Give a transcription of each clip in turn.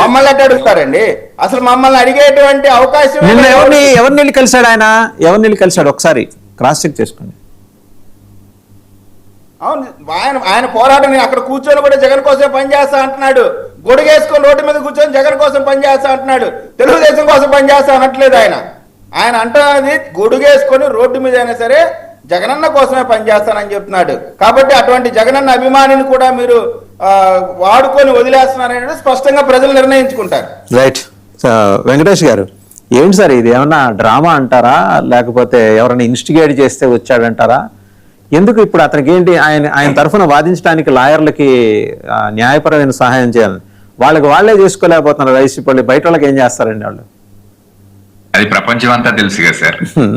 మమ్మల్ని ఎట్లా అడుగుతారండి? అసలు మమ్మల్ని అడిగేటువంటి అవకాశం ఎవరిని కలిశాడు ఆయన? ఎవరిని కలిశాడు ఒకసారి క్రాస్ చెక్ చేసుకోండి. అవును, ఆయన పోరాటం అక్కడ కూర్చొని కూడా జగన్ కోసం పనిచేస్తా అంటున్నాడు. గొడుగేసుకొని రోడ్డు మీద కూర్చొని జగన్ కోసం పనిచేస్తా అంటున్నాడు. తెలుగుదేశం కోసం పనిచేస్తా అనట్లేదు ఆయన. ఆయన అంటున్నది గొడుగేసుకొని రోడ్డు మీద అయినా సరే జగనన్న కోసమే పనిచేస్తానని చెప్తున్నాడు. కాబట్టి అటువంటి జగనన్న అభిమానిని కూడా మీరు వాడుకొని వదిలేస్తున్నారనేది స్పష్టంగా ప్రజలు నిర్ణయించుకుంటారు. రైట్. వెంకటేష్ గారు, ఏంటి సార్ ఇది? ఏమన్నా డ్రామా అంటారా, లేకపోతే ఎవరైనా ఇన్స్టిగేట్ చేస్తే వచ్చాడంటారా? ఎందుకు ఇప్పుడు అతనికి ఏంటి, ఆయన తరఫున వాదించడానికి లాయర్లకి న్యాయపరమైన సహాయం చేయాలి, వాళ్ళే చేసుకోలేకపోతున్నారు వైసీపీ. బయట వాళ్ళకి ఏం చేస్తారండి వాళ్ళు? అది ప్రపంచం అంతా తెలుసు కదా సార్.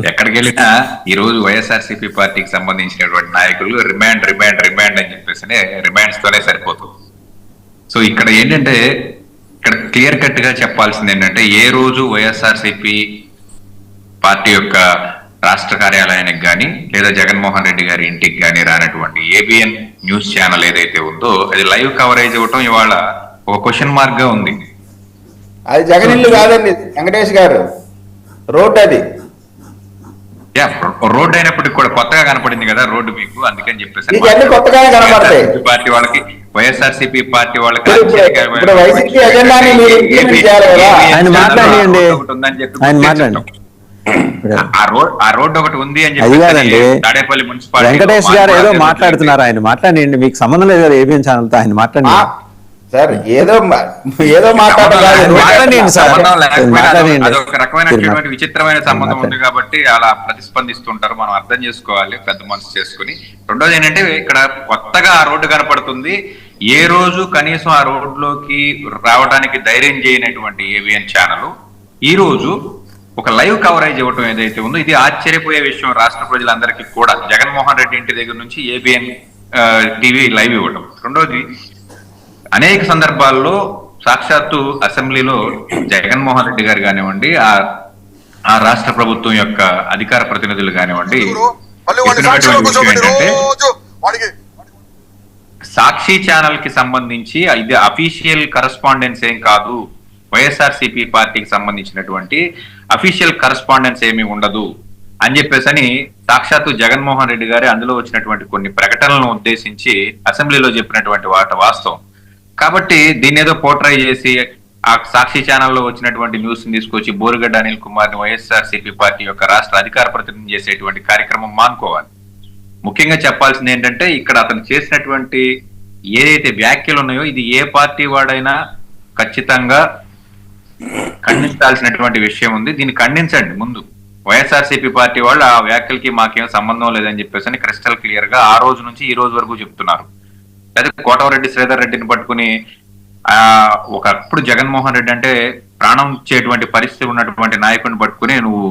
ఎక్కడికి వెళ్ళినా ఈ రోజు వైఎస్ఆర్సీపీ పార్టీకి సంబంధించినటువంటి నాయకులు రిమాండ్ అని చెప్పేసి రిమాండ్స్ తోనే సరిపోతుంది. సో ఇక్కడ ఏంటంటే, ఇక్కడ క్లియర్ కట్ గా చెప్పాల్సింది ఏంటంటే, ఏ రోజు వైఎస్ఆర్సీపీ పార్టీ యొక్క రాష్ట్ర కార్యాలయానికి కానీ లేదా జగన్మోహన్ రెడ్డి గారి ఇంటికి కానీ రానటువంటి ఏబిఎన్ న్యూస్ ఛానల్ ఏదైతే ఉందో అది లైవ్ కవరేజ్ ఇవ్వటం ఇవాళ ఒక క్వశ్చన్ మార్క్ గా ఉంది. అది జగన్ ఇల్లు కాదండి వెంకటేష్ గారు, రోడ్. అది రోడ్ అయినప్పటికి కూడా కొత్తగా కనపడింది కదా రోడ్డు మీకు, అందుకని చెప్పేసి పార్టీ వాళ్ళకి వైఎస్ఆర్సీపీ పార్టీ వాళ్ళకి ఆ రోడ్ ఒకటి ఉంది అని చెప్పి తాడేపల్లి మున్సిపాలిటీ. వెంకటేష్ గారు ఏదో మాట్లాడుతున్నారు, ఆయన మాట్లాడండి. మీకు సంబంధం లేదు కదా ఏబిఎన్ ఛానల్ తో, ఆయన మాట్లాడండి సార్. ఏదో అదొక రకమైనటువంటి విచిత్రమైన సంబంధం ఉంది కాబట్టి అలా ప్రతిస్పందిస్తుంటారు, మనం అర్థం చేసుకోవాలి పెద్ద మనసు చేసుకుని. రెండోది ఏంటంటే, ఇక్కడ కొత్తగా ఆ రోడ్డు కనపడుతుంది. ఏ రోజు కనీసం ఆ రోడ్లోకి రావడానికి ధైర్యం చేయనటువంటి ఏబిఎన్ ఛానల్ ఈ రోజు ఒక లైవ్ కవరేజ్ ఇవ్వటం ఏదైతే ఉందో ఇది ఆశ్చర్యపోయే విషయం రాష్ట్ర ప్రజలందరికీ కూడా. జగన్మోహన్ రెడ్డి ఇంటి దగ్గర నుంచి ఏబిఎన్ టీవీ లైవ్ ఇవ్వటం. రెండోది, అనేక సందర్భాల్లో సాక్షాత్తు అసెంబ్లీలో జగన్మోహన్ రెడ్డి గారు కానివ్వండి, ఆ రాష్ట్ర ప్రభుత్వం యొక్క అధికార ప్రతినిధులు కానివ్వండి, ఏంటంటే సాక్షి ఛానల్ కి సంబంధించి ఇది అఫీషియల్ కరస్పాండెన్స్ ఏం కాదు, వైఎస్ఆర్సీపీ పార్టీకి సంబంధించినటువంటి అఫీషియల్ కరస్పాండెన్స్ ఏమీ ఉండదు అని చెప్పేసి సాక్షాత్తు జగన్మోహన్ రెడ్డి గారి అందులో వచ్చినటువంటి కొన్ని ప్రకటనలను ఉద్దేశించి అసెంబ్లీలో చెప్పినటువంటి వాస్తవం. కాబట్టి దీన్ని ఏదో పోర్ట్రై చేసి ఆ సాక్షి ఛానల్లో వచ్చినటువంటి న్యూస్ ని తీసుకొచ్చి బోరుగడ్డ అనిల్ కుమార్ ని వైఎస్ఆర్సీపీ పార్టీ యొక్క రాష్ట్ర అధికార ప్రతినిధి చేసేటువంటి కార్యక్రమం మానుకోవాలి. ముఖ్యంగా చెప్పాల్సింది ఏంటంటే, ఇక్కడ అతను చేసినటువంటి ఏదైతే వ్యాఖ్యలు ఉన్నాయో ఇది ఏ పార్టీ వాడైనా ఖచ్చితంగా ఖండించాల్సినటువంటి విషయం ఉంది. దీన్ని ఖండించండి ముందు. వైఎస్ఆర్సీపీ పార్టీ వాళ్ళు ఆ వ్యాఖ్యలకి మాకేం సంబంధం లేదని చెప్పేసి క్రిస్టల్ క్లియర్ గా ఆ రోజు నుంచి ఈ రోజు వరకు చెప్తున్నారు. అయితే కోటమిరెడ్డి శ్రీధర్ రెడ్డిని పట్టుకుని ఒకప్పుడు జగన్మోహన్ రెడ్డి అంటే ప్రాణం ఇచ్చేటువంటి పరిస్థితి ఉన్నటువంటి నాయకుడిని పట్టుకుని నువ్వు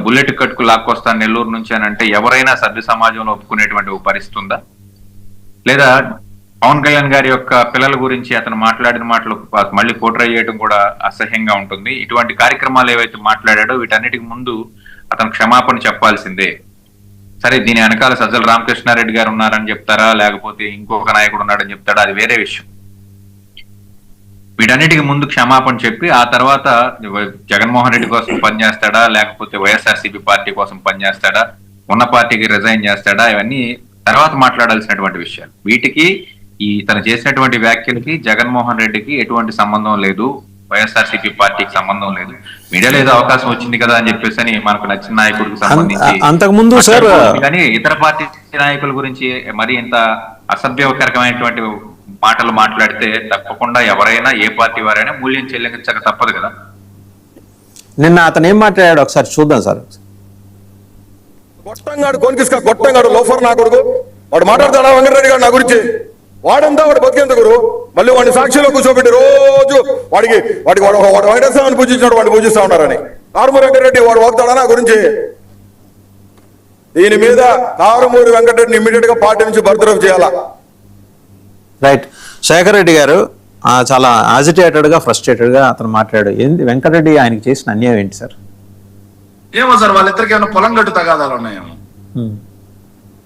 బుల్లెట్ కట్టుకు లాక్కొస్తాను నెల్లూరు నుంచి అని అంటే ఎవరైనా సభ్య సమాజంలో ఒప్పుకునేటువంటి ఒక పరిస్థితి ఉందా? లేదా పవన్ కళ్యాణ్ గారి యొక్క పిల్లల గురించి అతను మాట్లాడిన మాటలు మళ్ళీ పోర్ట్రై చేయడం కూడా అసహ్యంగా ఉంటుంది. ఇటువంటి కార్యక్రమాలు ఏవైతే మాట్లాడాడో వీటన్నిటికి ముందు అతను క్షమాపణ చెప్పాల్సిందే. సరే, దీని వెనకాల సజ్జల రామకృష్ణారెడ్డి గారు ఉన్నారని చెప్తారా, లేకపోతే ఇంకొక నాయకుడు ఉన్నాడని చెప్తాడా, అది వేరే విషయం. వీటన్నిటికి ముందు క్షమాపణ చెప్పి ఆ తర్వాత జగన్మోహన్ రెడ్డి కోసం పనిచేస్తాడా, లేకపోతే వైఎస్ఆర్సీపీ పార్టీ కోసం పనిచేస్తాడా, ఉన్న పార్టీకి రిజైన్ చేస్తాడా, ఇవన్నీ తర్వాత మాట్లాడాల్సినటువంటి విషయాలు. వీటికి తను చేసినటువంటి వ్యాఖ్యలకి జగన్మోహన్ రెడ్డికి ఎటువంటి సంబంధం లేదు, వైఎస్ఆర్సీపీ పార్టీకి సంబంధం లేదు. మీడియాలో ఏదో అవకాశం వచ్చింది కదా అని చెప్పేసి మనకు నచ్చిన నాయకుడికి సంబంధించి అంతకుముందు సార్ కానీ ఇతర పార్టీ నాయకుల గురించి మరి ఇంత అసభ్యకరమైనటువంటి మాటలు మాట్లాడితే తప్పకుండా ఎవరైనా ఏ పార్టీ వారైనా మూల్యం చెల్లించక తప్పదు కదా. నిన్న అతను ఏం మాట్లాడాడు ఒకసారి చూద్దాం సార్. గొట్టంగాడు కొనికిస్కా గొట్టంగాడు లోఫర్ నా కొడుకు వాడు మాట్లాడతాడా వెంకటరెడ్డి గారు నా గురించి? వాడంతా వాడు బతికేంత గురు. మళ్ళీ వాడిని సాక్షిలో కూర్చోబెట్టి రోజు వాడు వెంకటేశ్వరాన్ని పూజించినాడు, వాడిని పూజిస్తా ఉన్నారని. కారుమూరి వెంకటరెడ్డి వాడు వాగుతాడా నా గురించి? దీని మీద కారుమూరి వెంకటరెడ్డిని ఇమీడియట్ గా పార్టీ నుంచి బర్తరఫ్ చేయాలా. రైట్. శేఖర్ రెడ్డి గారు చాలా యాజిటేటెడ్ గా ఫ్రస్ట్రేటెడ్ గా అతను మాట్లాడు. వెంకటరెడ్డి ఆయనకి చేసిన అన్యాయం ఏంటి సార్? ఏమో సార్, వాళ్ళిద్దరికి ఏమైనా పొలం గట్టు తగాదాలు ఉన్నాయేమో.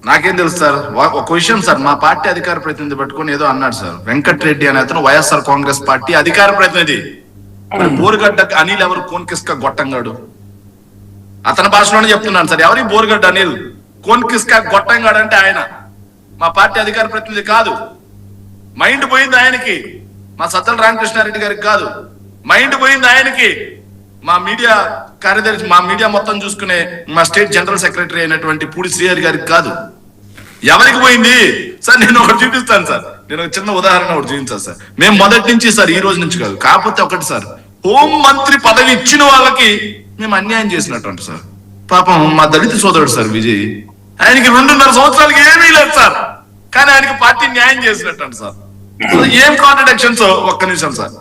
నాకేం తెలుసు సార్, ఒక విషయం సార్, మా పార్టీ అధికార ప్రతినిధి పట్టుకొని ఏదో అన్నాడు సార్. వెంకట్ రెడ్డి అనే అతను వైఎస్ఆర్ కాంగ్రెస్ పార్టీ అధికార ప్రతినిధి. మరి బోరుగడ్డ అనిల్ ఎవరు? కోన్కిస్క గొట్టంగాడు. అతని భాషలోనే చెప్తున్నాను సార్. ఎవరి బోరుగడ్డ అనిల్? కోన్కిస్క గొట్టంగాడు అంటే ఆయన మా పార్టీ అధికార ప్రతినిధి కాదు. మైండ్ పోయింది ఆయనకి, మా సజ్జల రామకృష్ణారెడ్డి గారికి కాదు. మైండ్ పోయింది ఆయనకి, మా మీడియా కార్యదర్శి, మా మీడియా మొత్తం చూసుకునే మా స్టేట్ జనరల్ సెక్రటరీ అయినటువంటి పూడి శ్రీహరి గారికి కాదు. ఎవరికి పోయింది సార్? నేను ఒకటి చూపిస్తాను సార్. నేను ఒక చిన్న ఉదాహరణ ఒకటి చూపించాను సార్. మేము మొదటి నుంచి సార్, ఈ రోజు నుంచి కాదు. కాకపోతే ఒకటి సార్, హోం మంత్రి పదవి ఇచ్చిన వాళ్ళకి మేము అన్యాయం చేసినట్టు సార్. పాపం మా దళిత సోదరుడు సార్ విజయ్, ఆయనకి 2.5 సంవత్సరాలకి ఏమీ లేదు సార్, కానీ ఆయనకి పార్టీ న్యాయం చేసినట్టు సార్. ఏం కాంట్రడిక్షన్స్? ఒక్క నిమిషం సార్.